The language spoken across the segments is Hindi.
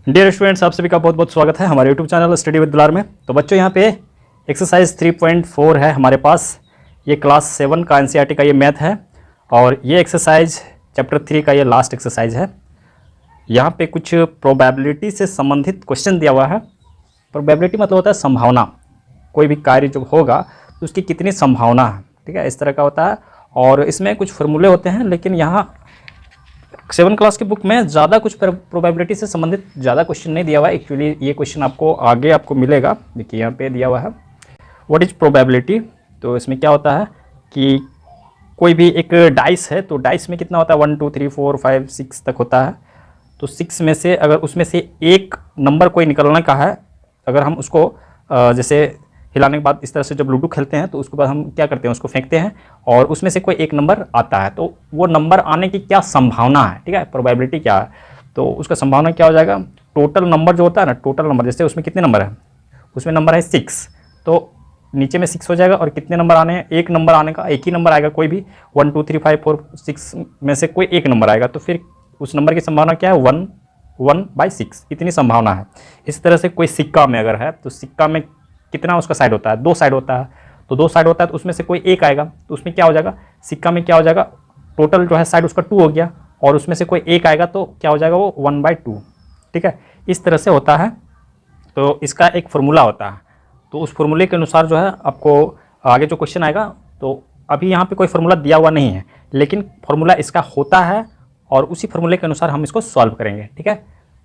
डियर स्टूडेंट्स, आप सभी का बहुत बहुत स्वागत है हमारे यूट्यूब चैनल स्टडी विद दुलार में। तो बच्चों, यहाँ पे एक्सरसाइज 3.4 है हमारे पास। ये क्लास 7 का एनसीईआरटी का ये मैथ है और ये एक्सरसाइज चैप्टर 3 का ये लास्ट एक्सरसाइज है। यहाँ पे कुछ प्रोबेबिलिटी से संबंधित क्वेश्चन दिया हुआ है। प्रोबेबिलिटी मतलब होता है संभावना, कोई भी कार्य जो होगा तो उसकी कितनी संभावना है, ठीक है, इस तरह का होता है। और इसमें कुछ फॉर्मूले होते हैं, लेकिन यहाँ 7 क्लास की बुक में ज़्यादा कुछ प्रोबेबिलिटी से संबंधित ज़्यादा क्वेश्चन नहीं दिया हुआ है। एक्चुअली ये क्वेश्चन आपको आगे मिलेगा। देखिए यहाँ पे दिया हुआ है व्हाट इज़ प्रोबेबिलिटी। तो इसमें क्या होता है कि कोई भी एक डाइस है, तो डाइस में कितना होता है 1 2 3 4 5 6 तक होता है। तो 6 में से अगर उसमें से एक नंबर कोई निकलने का है, अगर हम उसको जैसे हिलाने के बाद इस तरह से जब लूडो खेलते हैं तो उसके बाद हम क्या करते हैं, उसको फेंकते हैं और उसमें से कोई एक नंबर आता है, तो वो नंबर आने की क्या संभावना है, ठीक है, प्रोबेबिलिटी क्या है। तो उसका संभावना क्या हो जाएगा, टोटल नंबर जो होता है ना, टोटल नंबर जैसे उसमें कितने नंबर है, उसमें नंबर है 6, तो नीचे में 6 हो जाएगा और कितने नंबर आने हैं, एक नंबर आने का, एक ही नंबर आएगा, कोई भी 1 2 3 5 4 6 में से कोई एक नंबर आएगा, तो फिर उस नंबर की संभावना क्या है 1/6, इतनी संभावना है। इस तरह से कोई सिक्का में अगर है तो सिक्का में कितना उसका साइड होता है, 2 साइड होता है, तो 2 साइड होता है तो उसमें से कोई एक आएगा, तो उसमें क्या हो जाएगा, सिक्का में क्या हो जाएगा, टोटल जो है साइड उसका 2 हो गया और उसमें से कोई एक आएगा तो क्या हो जाएगा वो 1/2, ठीक है, इस तरह से होता है। तो इसका एक फार्मूला होता है, तो उस फार्मूले के अनुसार जो है आपको आगे जो क्वेश्चन आएगा, तो अभी यहाँ पे कोई फार्मूला दिया हुआ नहीं है, लेकिन फार्मूला इसका होता है और उसी फार्मूले के अनुसार हम इसको सॉल्व करेंगे, ठीक है।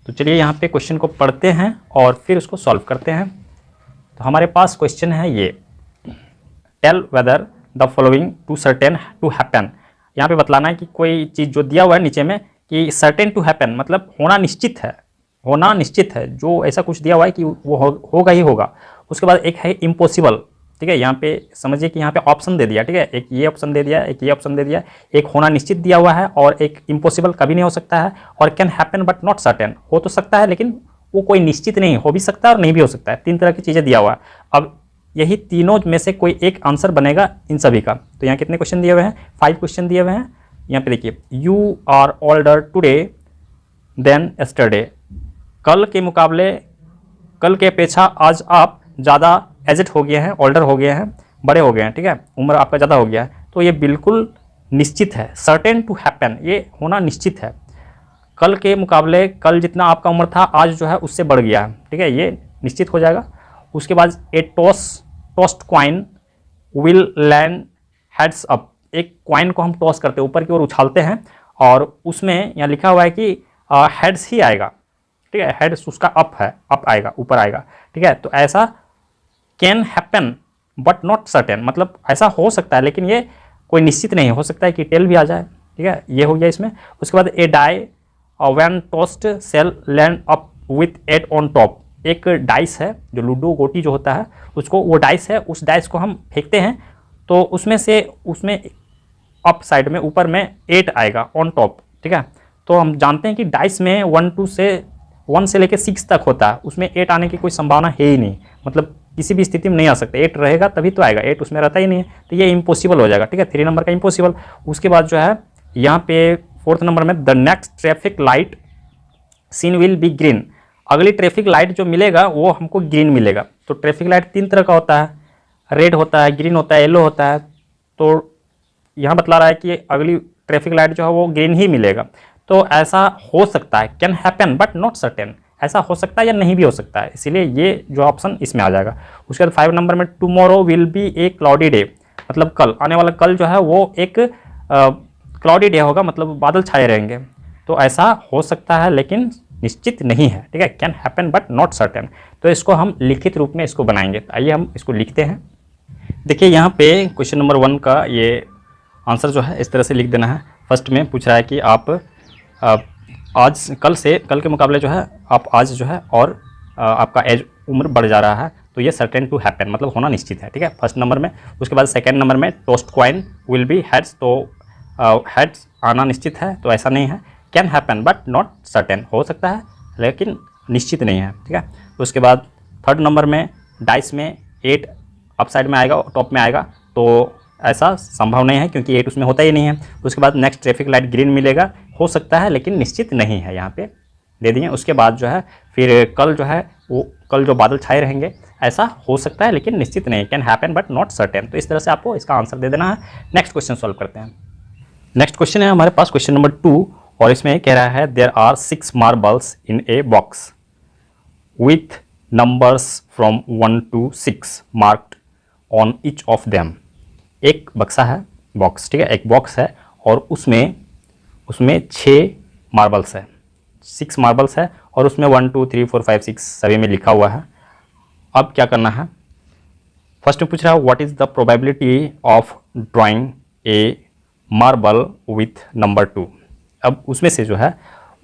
तो चलिए यहाँ पे क्वेश्चन को पढ़ते हैं और फिर उसको सॉल्व करते हैं। तो हमारे पास क्वेश्चन है ये, tell whether the following to certain to happen. यहाँ पे बतलाना है कि कोई चीज़ जो दिया हुआ है नीचे में कि सर्टेन टू हैपन मतलब होना निश्चित है, होना निश्चित है, जो ऐसा कुछ दिया हुआ है कि वो होगा ही होगा। उसके बाद एक है इम्पॉसिबल, ठीक है, यहाँ पे समझिए कि यहाँ पे ऑप्शन दे दिया, ठीक है, एक ये ऑप्शन दे दिया, एक ये ऑप्शन दे दिया, एक होना निश्चित दिया हुआ है और एक इम्पॉसिबल कभी नहीं हो सकता है, और can happen but not certain, हो तो सकता है लेकिन वो कोई निश्चित नहीं, हो भी सकता है और नहीं भी हो सकता है। 3 तरह की चीज़ें दिया हुआ है। अब यही तीनों में से कोई एक आंसर बनेगा इन सभी का। तो यहाँ कितने क्वेश्चन दिए हुए हैं, 5 क्वेश्चन दिए हुए हैं। यहाँ पे देखिए, you are older today than yesterday, कल के मुकाबले, कल के अपेक्षा आज आप ज़्यादा एजेड हो गए हैं, ओल्डर हो गए हैं, बड़े हो गए हैं, ठीक है, उम्र आपका ज़्यादा हो गया है। तो ये बिल्कुल निश्चित है, सर्टेन टू हैपन, ये होना निश्चित है। कल के मुकाबले कल जितना आपका उम्र था आज जो है उससे बढ़ गया है, ठीक है, ये निश्चित हो जाएगा। उसके बाद a tossed coin will land heads up, एक क्वाइन को हम टॉस करते हैं, ऊपर की ओर उछालते हैं और उसमें यहाँ लिखा हुआ है कि हेड्स ही आएगा, ठीक है, हेड्स उसका अप है, अप आएगा, ऊपर आएगा, ठीक है। तो ऐसा can happen but not certain, मतलब ऐसा हो सकता है लेकिन ये कोई निश्चित नहीं, हो सकता है कि टेल भी आ जाए, ठीक है, ये हो गया इसमें। उसके बाद a die when tossed shall land up with 8 on top, एक डाइस है जो लूडो गोटी जो होता है उसको, वो डाइस है, उस डाइस को हम फेंकते हैं तो उसमें से उसमें अप साइड में ऊपर में 8 आएगा ऑन टॉप, ठीक है। तो हम जानते हैं कि डाइस में 1 से लेकर 6 तक होता है, उसमें 8 आने की कोई संभावना है ही नहीं, मतलब किसी भी स्थिति में नहीं आ सकता, 8 रहेगा तभी तो आएगा, 8 उसमें रहता ही नहीं है, तो ये इम्पॉसिबल हो जाएगा, ठीक है, 3 नंबर का इम्पॉसिबल। उसके बाद जो है यहाँ पे 4th नंबर में the next traffic light seen will be green, अगली ट्रैफिक लाइट जो मिलेगा वो हमको ग्रीन मिलेगा। तो ट्रैफिक लाइट 3 तरह का होता है, रेड होता है, ग्रीन होता है, येलो होता है। तो यहाँ बतला रहा है कि अगली ट्रैफिक लाइट जो है वो ग्रीन ही मिलेगा। तो ऐसा हो सकता है, can happen but not certain, ऐसा हो सकता है या नहीं भी हो सकता है, इसीलिए ये जो ऑप्शन इसमें आ जाएगा। उसके बाद 5 नंबर में tomorrow will be A cloudy day, मतलब कल, आने वाला कल जो है वो एक क्लाउडी डे होगा, मतलब बादल छाए रहेंगे। तो ऐसा हो सकता है लेकिन निश्चित नहीं है, ठीक है, can happen but not certain. तो इसको हम लिखित रूप में इसको बनाएंगे। तो आइए हम इसको लिखते हैं। देखिए यहाँ पे क्वेश्चन नंबर 1 का ये आंसर जो है इस तरह से लिख देना है। फर्स्ट में पूछ रहा है कि आप आज कल के मुकाबले जो है आप आज जो है और आपका एज उम्र बढ़ जा रहा है, तो ये सर्टेन टू हैपन मतलब होना निश्चित है, ठीक है, फर्स्ट नंबर में। उसके बाद 2nd नंबर में tossed coin will be heads, तो हेड्स आना निश्चित है, तो ऐसा नहीं है। Can happen but not certain, हो सकता है लेकिन निश्चित नहीं है, ठीक है। उसके बाद 3rd नंबर में डाइस में 8 अप साइड में आएगा, टॉप में आएगा, तो ऐसा संभव नहीं है क्योंकि 8 उसमें होता ही नहीं है। उसके बाद नेक्स्ट ट्रैफिक लाइट ग्रीन मिलेगा, हो सकता है लेकिन निश्चित नहीं है, यहाँ पे दे दिए, उसके बाद जो है फिर कल जो है वो कल जो बादल छाए रहेंगे, ऐसा हो सकता है लेकिन निश्चित नहीं, can happen but not certain. तो इस तरह से आपको इसका आंसर दे देना है। नेक्स्ट क्वेश्चन सॉल्व करते हैं। नेक्स्ट क्वेश्चन है हमारे पास क्वेश्चन नंबर 2 और इसमें कह रहा है there are 6 marbles in a box with numbers from 1 to 6 marked on each of them. एक बक्सा है, बॉक्स, ठीक है, एक बॉक्स है और उसमें 6 मार्बल्स है, 6 मार्बल्स है और उसमें 1 2 3 4 5 6 सभी में लिखा हुआ है। अब क्या करना है, फर्स्ट में पूछ रहा है what is the probability of drawing A marble with number 2। अब उसमें से जो है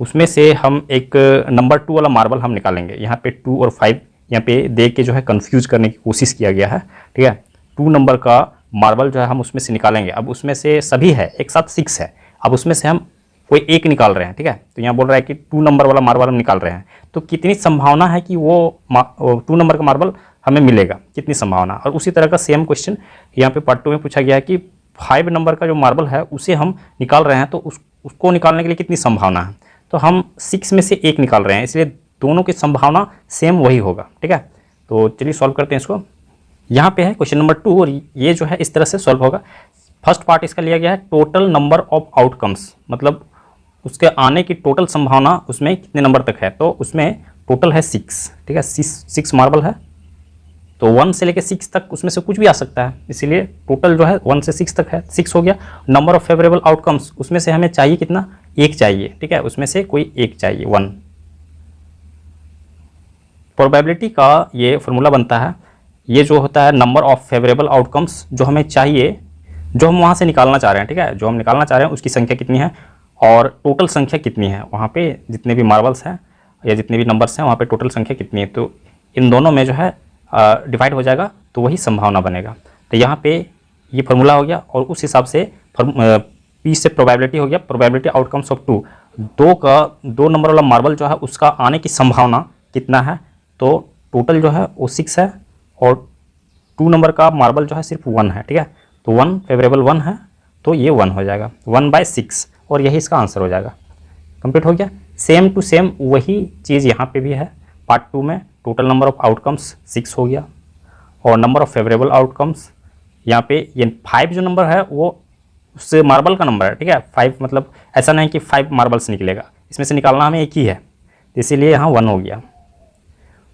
उसमें से हम एक नंबर 2 वाला मार्बल हम निकालेंगे। यहाँ पे 2 और 5 यहाँ पे दे के जो है कंफ्यूज करने की कोशिश किया गया है, ठीक है। 2 नंबर का मार्बल जो है हम उसमें से निकालेंगे। अब उसमें से सभी है, एक साथ 6 है, अब उसमें से हम कोई एक निकाल रहे हैं, ठीक है। तो यहाँ बोल रहा है कि 2 नंबर वाला मार्बल हम निकाल रहे हैं, तो कितनी संभावना है कि वो 2 नंबर का मार्बल हमें मिलेगा, कितनी संभावना। और उसी तरह का सेम क्वेश्चन यहाँ पे पार्ट 2 में पूछा गया है कि 5 नंबर का जो मार्बल है उसे हम निकाल रहे हैं, तो उसको निकालने के लिए कितनी संभावना है। तो हम 6 में से एक निकाल रहे हैं, इसलिए दोनों की संभावना सेम वही होगा, ठीक है। तो चलिए सॉल्व करते हैं इसको। यहाँ पे है क्वेश्चन नंबर 2 और ये जो है इस तरह से सॉल्व होगा। फर्स्ट पार्ट इसका लिया गया है टोटल नंबर ऑफ आउटकम्स, मतलब उसके आने की टोटल संभावना उसमें कितने नंबर तक है। तो उसमें टोटल है 6, ठीक है, 6 मार्बल है, तो 1 से लेकर 6 तक उसमें से कुछ भी आ सकता है, इसीलिए टोटल जो है 1 से 6 तक है, 6 हो गया। नंबर ऑफ फेवरेबल आउटकम्स, उसमें से हमें चाहिए कितना, एक चाहिए, ठीक है, उसमें से कोई एक चाहिए, 1। प्रोबेबिलिटी का ये फॉर्मूला बनता है, ये जो होता है नंबर ऑफ फेवरेबल आउटकम्स जो हमें चाहिए, जो हम वहाँ से निकालना चाह रहे हैं, ठीक है, जो हम निकालना चाह रहे हैं उसकी संख्या कितनी है और टोटल संख्या कितनी है, वहाँ पे जितने भी मार्बल्स हैं या जितने भी नंबर्स हैं वहाँ पे टोटल संख्या कितनी है। तो इन दोनों में जो है डिवाइड हो जाएगा, तो वही संभावना बनेगा। तो यहाँ पे ये फार्मूला हो गया और उस हिसाब से पी से प्रोबेबिलिटी हो गया, प्रोबेबिलिटी आउटकम्स ऑफ 2। 2 नंबर वाला मार्बल जो है उसका आने की संभावना कितना है, तो टोटल जो है वो 6 है और 2 नंबर का मार्बल जो है सिर्फ 1 है, ठीक है। तो 1 फेवरेबल 1 है, तो ये 1 हो जाएगा, 1/6, और यही इसका आंसर हो जाएगा। कंप्लीट हो गया। सेम टू सेम वही चीज़ यहाँ पे भी है। पार्ट 2 में टोटल नंबर ऑफ आउटकम्स 6 हो गया और नंबर ऑफ फेवरेबल आउटकम्स, यहाँ पे ये 5 जो नंबर है वो उस मार्बल का नंबर है, ठीक है। 5 मतलब ऐसा नहीं कि 5 मार्बल्स निकलेगा, इसमें से निकालना हमें एक ही है, इसीलिए यहाँ 1 हो गया।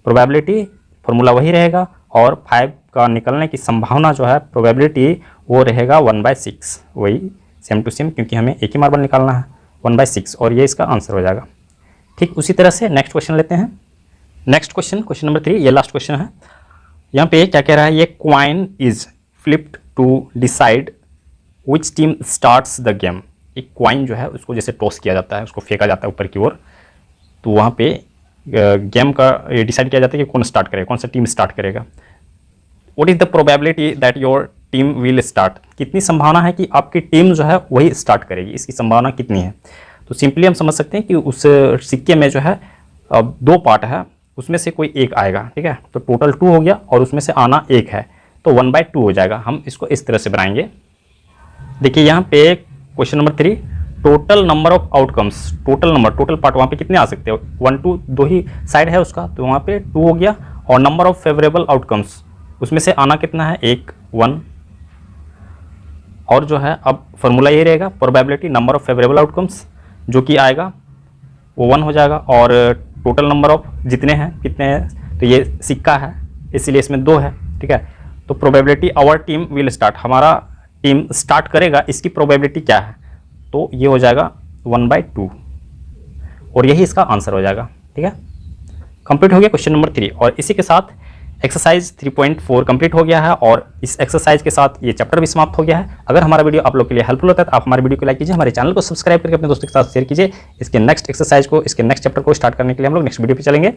प्रोबेबिलिटी फॉर्मूला वही रहेगा और 5 का निकलने की संभावना जो है प्रोबेबिलिटी वो रहेगा 1/6, वही सेम टू सेम, क्योंकि हमें एक ही मार्बल निकालना है, 1/6, और ये इसका आंसर हो जाएगा। ठीक उसी तरह से नेक्स्ट क्वेश्चन लेते हैं। नेक्स्ट क्वेश्चन, क्वेश्चन नंबर 3, ये लास्ट क्वेश्चन है। यहाँ पे क्या कह रहा है, ये coin is flipped to decide which team starts the game. एक क्वाइन जो है उसको जैसे टॉस किया जाता है, उसको फेंका जाता है ऊपर की ओर, तो वहाँ पे गेम का ये डिसाइड किया जाता है कि कौन स्टार्ट करेगा, कौन सा टीम स्टार्ट करेगा। What is the probability that your team will start. कितनी संभावना है कि आपकी टीम जो है वही स्टार्ट करेगी, इसकी संभावना कितनी है। तो सिंपली हम समझ सकते हैं कि उस सिक्के में जो है 2 पार्ट है, उसमें से कोई एक आएगा, ठीक है। तो टोटल 2 हो गया और उसमें से आना 1 है, तो 1/2 हो जाएगा। हम इसको इस तरह से बनाएंगे। देखिए यहाँ पे question number 3, total number of outcomes, total number, total part वहाँ पे कितने आ सकते हैं, 1 2, 2 ही साइड है उसका, तो वहाँ पे 2 हो गया। और नंबर ऑफ फेवरेबल आउटकम्स, उसमें से आना कितना है, 1 और जो है अब फॉर्मूला ये रहेगा, probability number of favourable outcomes जो कि आएगा वो 1 हो जाएगा। और टोटल नंबर ऑफ जितने हैं कितने हैं, तो ये सिक्का है इसीलिए इसमें 2 है, ठीक है। तो probability our team will start, हमारा टीम स्टार्ट करेगा, इसकी प्रोबेबिलिटी क्या है, तो ये हो जाएगा 1/2 और यही इसका आंसर हो जाएगा, ठीक है। कंप्लीट हो गया क्वेश्चन नंबर 3 और इसी के साथ एक्सरसाइज 3.4 कंप्लीट हो गया है और इस एक्सरसाइज के साथ ये चैप्टर भी समाप्त हो गया है। अगर हमारा वीडियो आप लोग के लिए हेल्पफुल होता है तो आप हमारे वीडियो को लाइक कीजिए, हमारे चैनल को सब्सक्राइब करके अपने दोस्तों के साथ शेयर कीजिए। इसके नेक्स्ट एक्सरसाइज को, इसके नेक्स्ट चैप्टर को स्टार्ट करने के लिए हम लोग नेक्स्ट वीडियो पे चलेंगे।